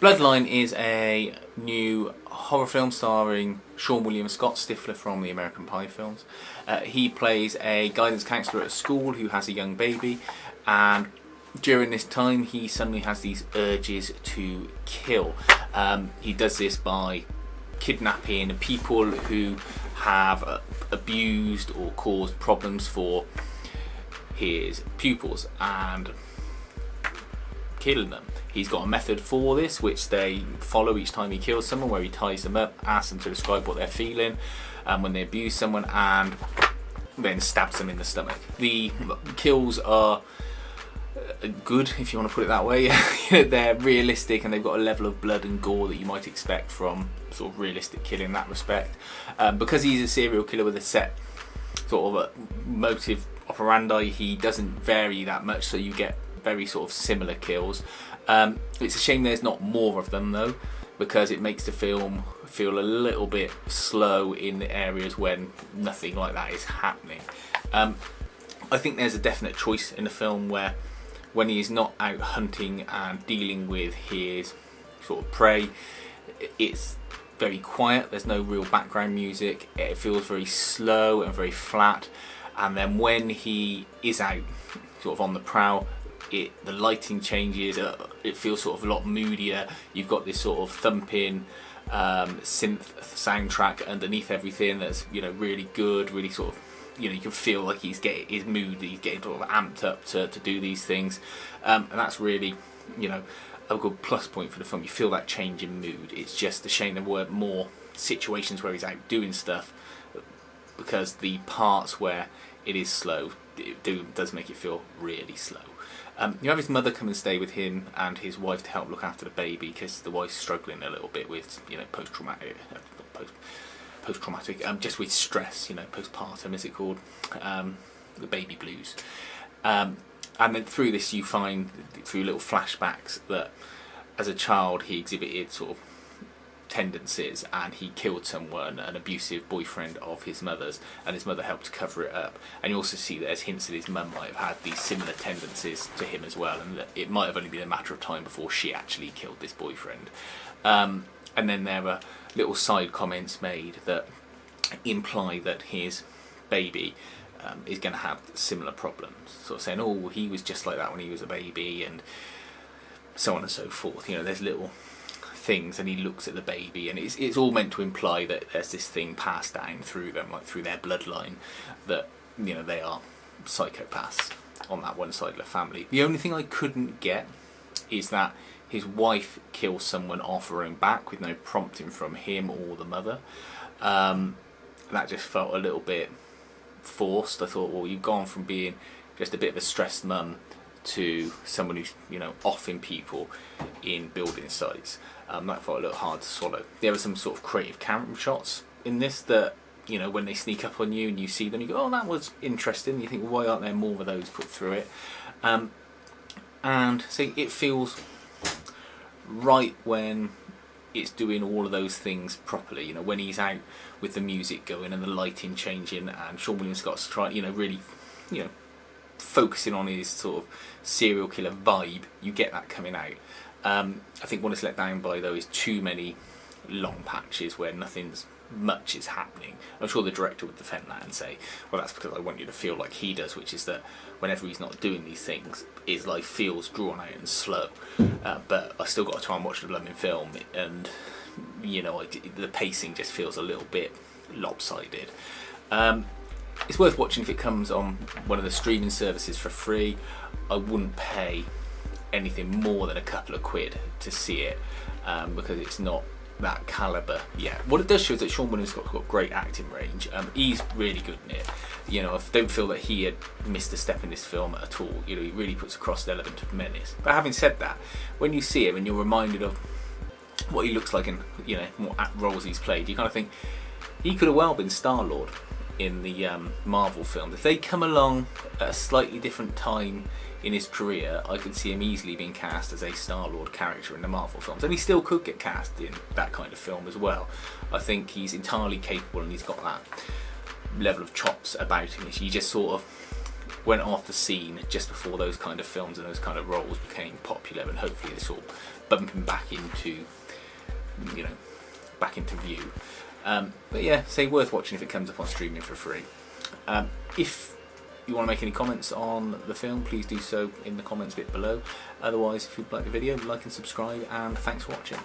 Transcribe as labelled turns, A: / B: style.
A: Bloodline is a new horror film starring Seann William Scott Stifler from the American Pie films. He plays a guidance counsellor at a school who has a young baby, and during this time he suddenly has these urges to kill. He does this by kidnapping people who have abused or caused problems for his pupils and killing them. He's got a method for this which they follow each time he kills someone, where he ties them up, asks them to describe what they're feeling when they abuse someone, and then stabs them in the stomach. The kills are good, if you want to put it that way. They're realistic and they've got a level of blood and gore that you might expect from sort of realistic killing in that respect. Because he's a serial killer with a set sort of a motive operandi, he doesn't vary that much, so you get very sort of similar kills. It's a shame there's not more of them though, because it makes the film feel a little bit slow in the areas when nothing like that is happening. I think there's a definite choice in the film where when he's not out hunting and dealing with his sort of prey, it's very quiet, there's no real background music, it feels very slow and very flat. And then when he is out sort of on the prowl, the lighting changes, it feels sort of a lot moodier. You've got this sort of thumping synth soundtrack underneath everything that's, you know, really good, really sort of, you know, you can feel like he's getting sort of amped up to do these things, and that's really, you know, a good plus point for the film. You feel that change in mood. It's just a shame there weren't more situations where he's out doing stuff, because the parts where it is slow, does make it feel really slow. You have his mother come and stay with him and his wife to help look after the baby, because the wife's struggling a little bit with, you know, post-traumatic, just with stress, you know, postpartum is it called, the baby blues. And then through this you find, through little flashbacks, that as a child he exhibited sort of tendencies and he killed someone, an abusive boyfriend of his mother's, and his mother helped to cover it up. And you also see that there's hints that his mum might have had these similar tendencies to him as well, and that it might have only been a matter of time before she actually killed this boyfriend. And then there are little side comments made that imply that his baby is going to have similar problems, sort of saying, oh, he was just like that when he was a baby, and so on and so forth. You know, there's little things, and he looks at the baby, and it's all meant to imply that there's this thing passed down through them, like through their bloodline, that, you know, they are psychopaths on that one side of the family. The only thing I couldn't get is that his wife kills someone off her own back with no prompting from him or the mother. That just felt a little bit forced. I thought, well, you've gone from being just a bit of a stressed mum to someone who's, you know, offing people in building sites. That felt a little hard to swallow. There were some sort of creative camera shots in this that, you know, when they sneak up on you and you see them, you go, oh, that was interesting. You think, well, why aren't there more of those put through it? And so it feels right when it's doing all of those things properly. You know, when he's out with the music going and the lighting changing, and Seann William Scott's trying, you know, really, you know, focusing on his sort of serial killer vibe, you get that coming out. I think what it's let down by though is too many long patches where nothing's much is happening. I'm sure the director would defend that and say, well, that's because I want you to feel like he does, which is that whenever he's not doing these things, his life feels drawn out and slow. But I still got to try and watch the blooming film, and, you know, the pacing just feels a little bit lopsided. It's worth watching if it comes on one of the streaming services for free. I wouldn't pay anything more than a couple of quid to see it, because it's not that calibre yet. What it does show is that Seann William Scott's got great acting range. He's really good in it. You know, I don't feel that he had missed a step in this film at all. You know, he really puts across the element of menace. But having said that, when you see him and you're reminded of what he looks like and, you know, what roles he's played, you kind of think he could have well been Star-Lord in the Marvel films. If they come along at a slightly different time in his career, I could see him easily being cast as a Star-Lord character in the Marvel films, and he still could get cast in that kind of film as well. I think he's entirely capable, and he's got that level of chops about him. He just sort of went off the scene just before those kind of films and those kind of roles became popular, and hopefully this will bumping back into, you know, back into view. But yeah, say worth watching if it comes up on streaming for free. If you want to make any comments on the film, please do so in the comments bit below. Otherwise, if you'd like the video, like and subscribe, and thanks for watching.